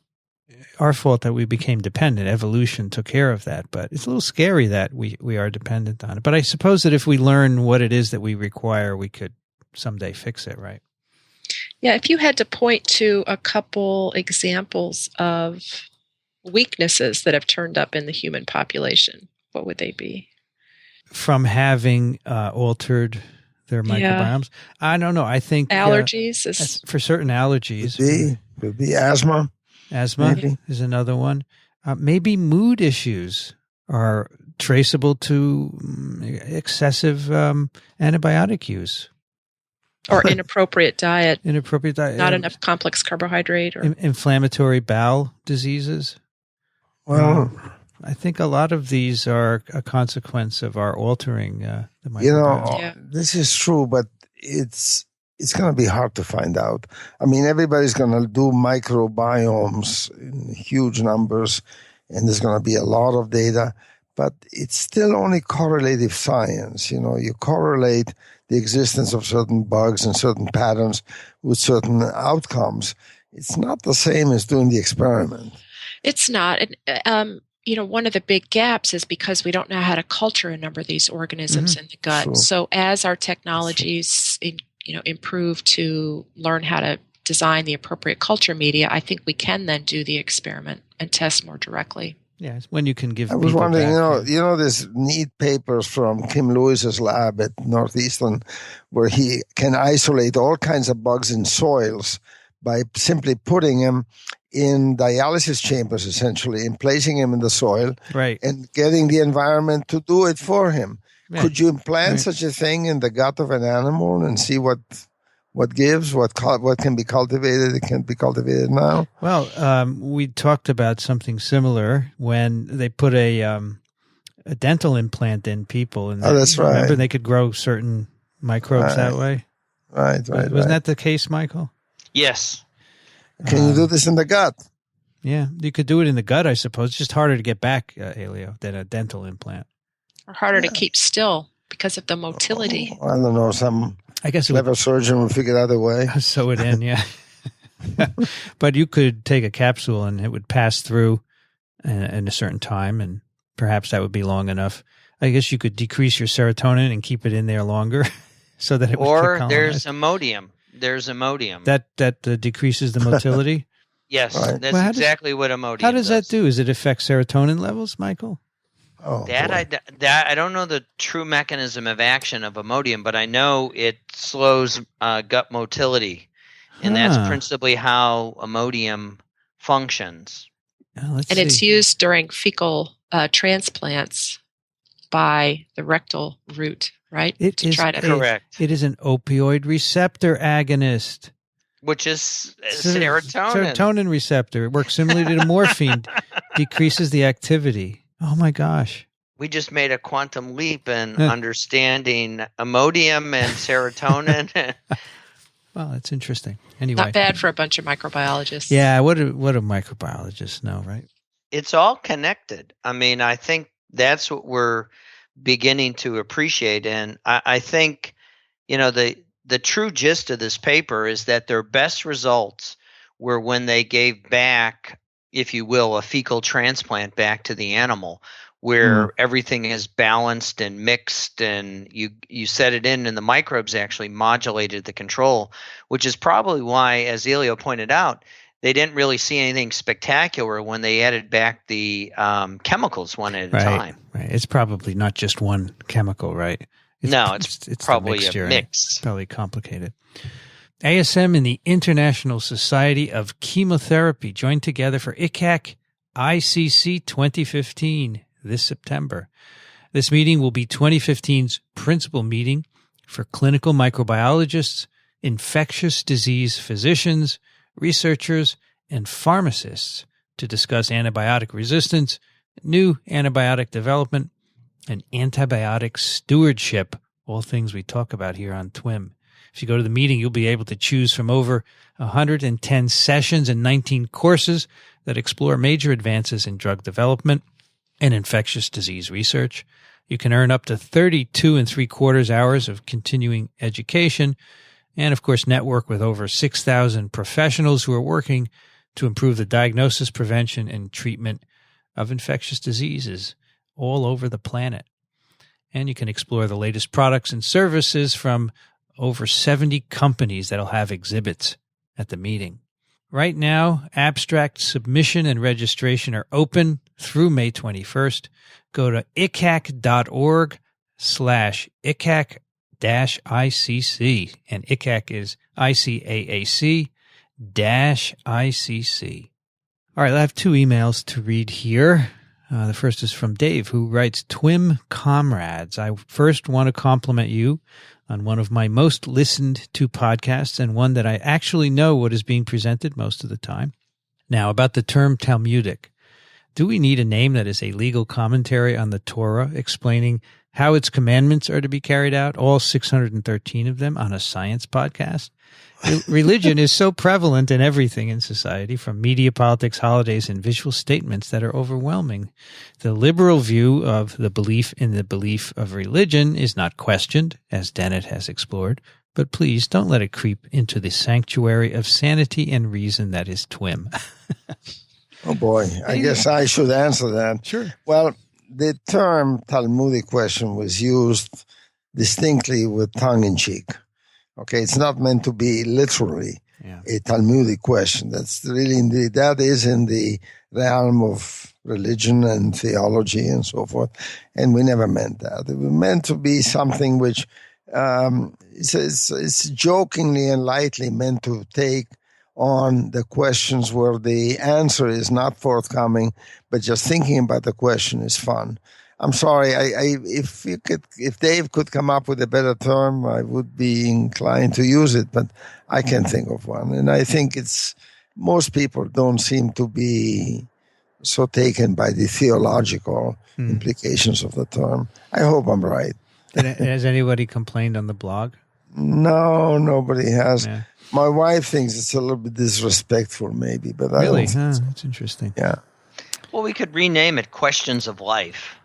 our fault that we became dependent. Evolution took care of that. But it's a little scary that we are dependent on it. But I suppose that if we learn what it is that we require, we could someday fix it, right? Yeah, if you had to point to a couple examples of weaknesses that have turned up in the human population, what would they be? From having altered their microbiomes? I don't know. I think allergies for certain allergies. Could be asthma. Asthma is another one. Maybe mood issues are traceable to excessive antibiotic use. Or inappropriate diet. Not enough complex carbohydrate. Or inflammatory bowel diseases. Well, I think a lot of these are a consequence of our altering the microbiome. This is true, but it's going to be hard to find out. I mean, everybody's going to do microbiomes in huge numbers, and there's going to be a lot of data, but it's still only correlative science. You correlate the existence of certain bugs and certain patterns with certain outcomes. It's not the same as doing the experiment. It's not. One of the big gaps is because we don't know how to culture a number of these organisms in the gut. Sure. So as our technologies, improve to learn how to design the appropriate culture media, I think we can then do the experiment and test more directly. Yeah, when you can give. I was wondering, back, you know, this neat papers from Kim Lewis's lab at Northeastern, where he can isolate all kinds of bugs in soils by simply putting them in dialysis chambers, essentially, and placing them in the soil, right, and getting the environment to do it for him. Right. Could you implant such a thing in the gut of an animal and see what gives, what can be cultivated? It can be cultivated now. Well, we talked about something similar when they put a dental implant in people, and that's right. Remember, they could grow certain microbes that way. Right. Wasn't that the case, Michael? Yes. Can you do this in the gut? Yeah, you could do it in the gut, I suppose. It's just harder to get back, Elio, than a dental implant. Or harder to keep still because of the motility. I don't know. I guess clever surgeon will figure out a way. Sew it in, yeah. But you could take a capsule and it would pass through in a certain time, and perhaps that would be long enough. I guess you could decrease your serotonin and keep it in there longer, so that it would Or get there's Imodium. That decreases the motility. Yes, right. That's exactly what Imodium does. How does that do? Does it affect serotonin levels, Michael? Oh, I don't know the true mechanism of action of Imodium, but I know it slows gut motility, and that's principally how Imodium functions. It's used during fecal transplants by the rectal route, right? Correct. It is an opioid receptor agonist, which is serotonin. Serotonin receptor. It works similarly to morphine, decreases the activity. Oh my gosh. We just made a quantum leap in understanding Imodium and serotonin. Well, that's interesting. Anyway. Not bad for a bunch of microbiologists. Yeah, what do microbiologists know, right? It's all connected. I mean, I think that's what we're beginning to appreciate. And I think, the true gist of this paper is that their best results were when they gave back, if you will, a fecal transplant back to the animal, where everything is balanced and mixed, and you set it in, and the microbes actually modulated the control, which is probably why, as Elio pointed out, they didn't really see anything spectacular when they added back the chemicals one at a time. Right. It's probably not just one chemical, right? It's probably a mix. It's probably complicated. ASM and the International Society of Chemotherapy joined together for ICAC ICC 2015 this September. This meeting will be 2015's principal meeting for clinical microbiologists, infectious disease physicians, researchers, and pharmacists to discuss antibiotic resistance, new antibiotic development, and antibiotic stewardship, all things we talk about here on TWiM. If you go to the meeting, you'll be able to choose from over 110 sessions and 19 courses that explore major advances in drug development and infectious disease research. You can earn up to 32 3/4 hours of continuing education and, of course, network with over 6,000 professionals who are working to improve the diagnosis, prevention, and treatment of infectious diseases all over the planet. And you can explore the latest products and services from over 70 companies that'll have exhibits at the meeting. Right now, abstract submission and registration are open through May 21st. Go to icac.org/ICAC-ICC, and ICAC is ICAAC-ICC. All right, I have 2 emails to read here. The first is from Dave, who writes, TWiM comrades, I first want to compliment you on one of my most listened to podcasts, and one that I actually know what is being presented most of the time. Now, about the term Talmudic. Do we need a name that is a legal commentary on the Torah, explaining how its commandments are to be carried out, all 613 of them, on a science podcast? Religion is so prevalent in everything in society, from media, politics, holidays, and visual statements, that are overwhelming. The liberal view of the belief in the belief of religion is not questioned, as Dennett has explored, but please don't let it creep into the sanctuary of sanity and reason that is TWiM. Oh boy, I guess I should answer that. Sure. Well, the term Talmudic question was used distinctly with tongue-in-cheek. Okay, it's not meant to be literally a Talmudic question. That is in the realm of religion and theology and so forth. And we never meant that. It was meant to be something which it's jokingly and lightly meant to take on the questions where the answer is not forthcoming, but just thinking about the question is fun. I'm sorry, if Dave could come up with a better term, I would be inclined to use it, but I can't think of one. And I think most people don't seem to be so taken by the theological implications of the term. I hope I'm right. Has anybody complained on the blog? No, nobody has. Yeah. My wife thinks it's a little bit disrespectful, maybe, but I really, don't think that's interesting. Yeah. Well, we could rename it "Questions of Life."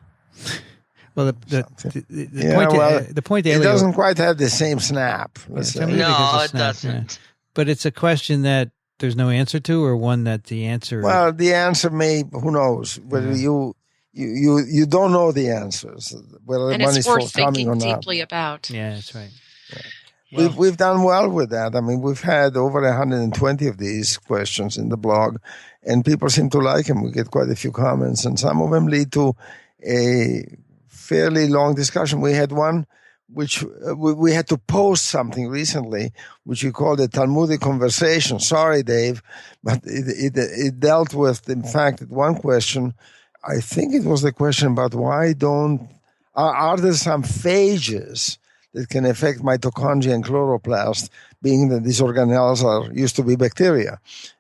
Well, the point. It doesn't quite have the same snap. Let's say. No, it doesn't. Yeah. But it's a question that there's no answer to, or one that the answer. Well, the answer who knows? Whether you don't know the answers, whether and one it's is worth forthcoming thinking or not. deeply about. Yeah, that's right. Yeah. Well, we've done well with that. I mean, we've had over 120 of these questions in the blog, and people seem to like them. We get quite a few comments, and some of them lead to a fairly long discussion. We had one which we had to post something recently, which we called a Talmudic conversation. Sorry, Dave, but it dealt with, in fact, one question. I think it was the question about are there some phages that can affect mitochondria and chloroplast, being that these organelles used to be bacteria.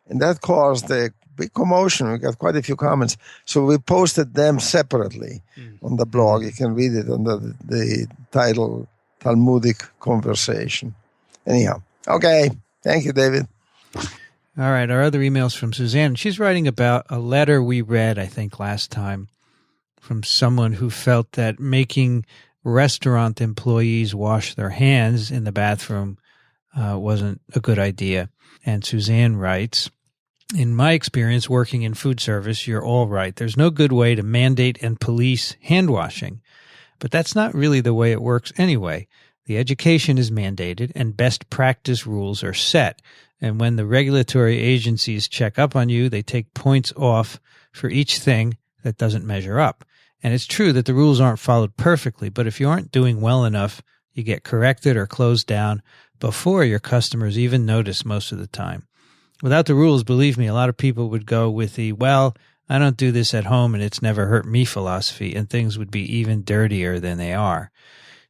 And that caused a big commotion. We got quite a few comments. So we posted them separately on the blog. You can read it under the title Talmudic Conversation. Anyhow, okay. Thank you, David. All right. Our other emails from Suzanne. She's writing about a letter we read, I think, last time from someone who felt that making restaurant employees wash their hands in the bathroom wasn't a good idea. And Suzanne writes, in my experience working in food service, you're all right. There's no good way to mandate and police hand washing. But that's not really the way it works anyway. The education is mandated and best practice rules are set. And when the regulatory agencies check up on you, they take points off for each thing that doesn't measure up. And it's true that the rules aren't followed perfectly, but if you aren't doing well enough, you get corrected or closed down before your customers even notice most of the time. Without the rules, believe me, a lot of people would go with the, well, I don't do this at home and it's never hurt me philosophy, and things would be even dirtier than they are.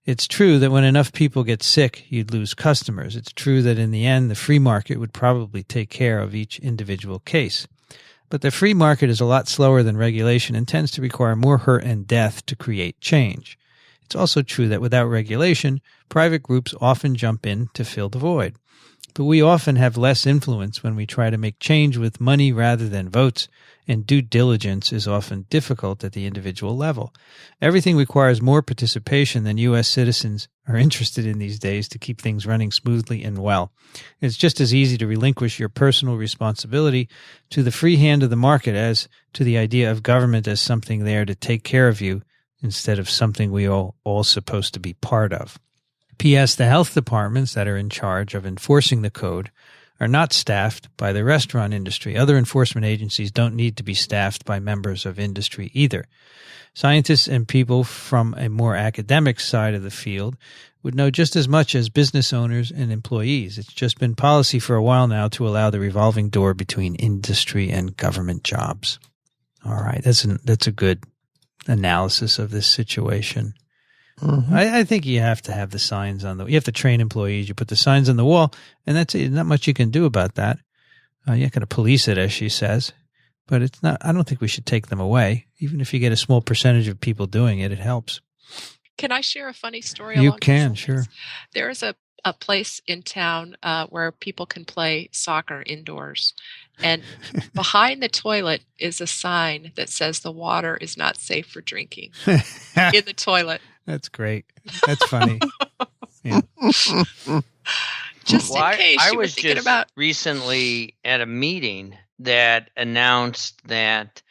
It's true that when enough people get sick, you'd lose customers. It's true that in the end, the free market would probably take care of each individual case. But the free market is a lot slower than regulation and tends to require more hurt and death to create change. It's also true that without regulation, private groups often jump in to fill the void. But we often have less influence when we try to make change with money rather than votes, and due diligence is often difficult at the individual level. Everything requires more participation than U.S. citizens are interested in these days to keep things running smoothly and well. It's just as easy to relinquish your personal responsibility to the free hand of the market as to the idea of government as something there to take care of you instead of something we all supposed to be part of. P.S. The health departments that are in charge of enforcing the code are not staffed by the restaurant industry. Other enforcement agencies don't need to be staffed by members of industry either. Scientists and people from a more academic side of the field would know just as much as business owners and employees. It's just been policy for a while now to allow the revolving door between industry and government jobs. All right, that's a good analysis of this situation. Mm-hmm. I think you have to have the signs you have to train employees. You put the signs on the wall, and that's it. Not much you can do about that. You're not going to police it, as she says, but it's not. I don't think we should take them away. Even if you get a small percentage of people doing it, it helps. Can I share a funny story? You can, sure. There is a place in town where people can play soccer indoors. And behind the toilet is a sign that says the water is not safe for drinking in the toilet. That's great. That's funny. Yeah. Just in case I you were was thinking just about. recently at a meeting that announced that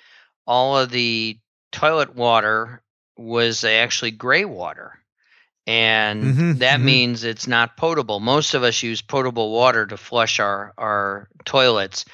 all of the toilet water was actually gray water. And that means it's not potable. Most of us use potable water to flush our toilets,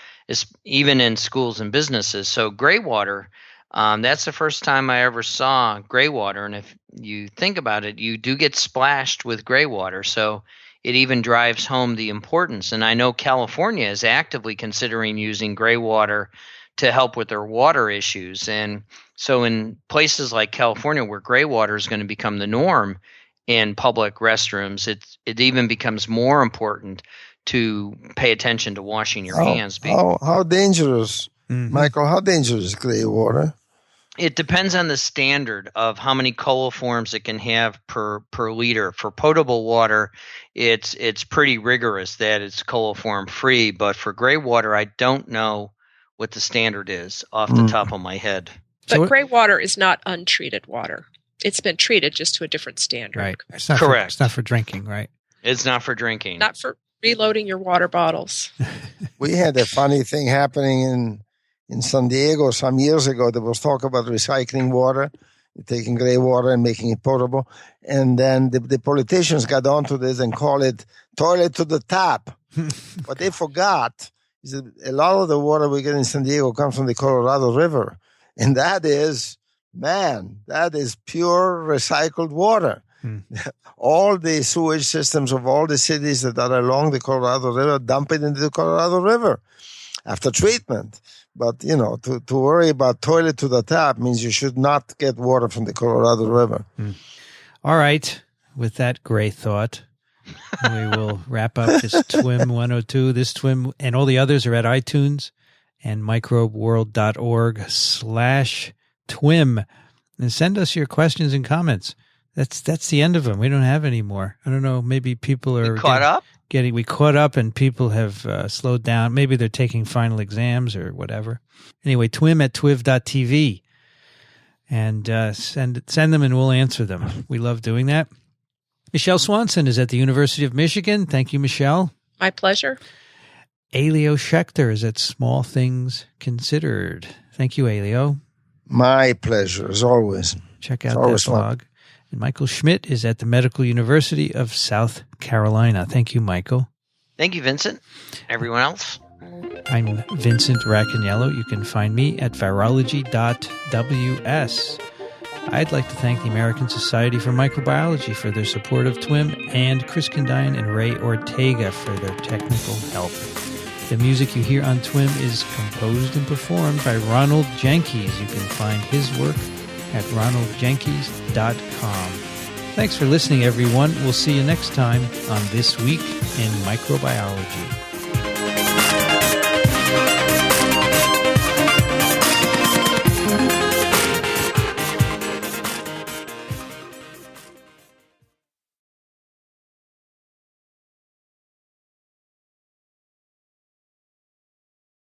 even in schools and businesses. So gray water, that's the first time I ever saw gray water. And if you think about it, you do get splashed with gray water. So it even drives home the importance. And I know California is actively considering using gray water to help with their water issues. And so in places like California, where gray water is going to become the norm in public restrooms, it even becomes more important to pay attention to washing your hands. How dangerous, Michael, how dangerous is gray water? It depends on the standard of how many coliforms it can have per liter. For potable water, it's pretty rigorous that it's coliform free. But for gray water, I don't know what the standard is off the top of my head. But gray water is not untreated water. It's been treated just to a different standard. Right. It's not correct. It's not for drinking, right? It's not for drinking. Not for reloading your water bottles. We had a funny thing happening in San Diego some years ago. There was talk about recycling water, taking gray water and making it potable. And then the politicians got onto this and called it toilet to the tap. What they forgot is that a lot of the water we get in San Diego comes from the Colorado River. And that is pure recycled water. All the sewage systems of all the cities that are along the Colorado River dump it into the Colorado River after treatment. But, to worry about toilet to the tap means you should not get water from the Colorado River. All right. With that great thought, we will wrap up this TWiM 102. This TWiM and all the others are at iTunes and microbeworld.org/TWiM. And send us your questions and comments. That's the end of them. We don't have any more. I don't know. Maybe people are caught up. We caught up and people have slowed down. Maybe they're taking final exams or whatever. Anyway, TWiM at twiv.tv. And send them and we'll answer them. We love doing that. Michele Swanson is at the University of Michigan. Thank you, Michele. My pleasure. Elio Schaechter is at Small Things Considered. Thank you, Elio. My pleasure, as always. Check out that blog. And Michael Schmidt is at the Medical University of South Carolina. Thank you, Michael. Thank you, Vincent. Everyone else? I'm Vincent Racaniello. You can find me at virology.ws. I'd like to thank the American Society for Microbiology for their support of TWiM and Chris Condine and Ray Ortega for their technical help. The music you hear on TWiM is composed and performed by Ronald Jenkins. You can find his work at ronaldjenkins.com. Thanks for listening, everyone. We'll see you next time on This Week in Microbiology.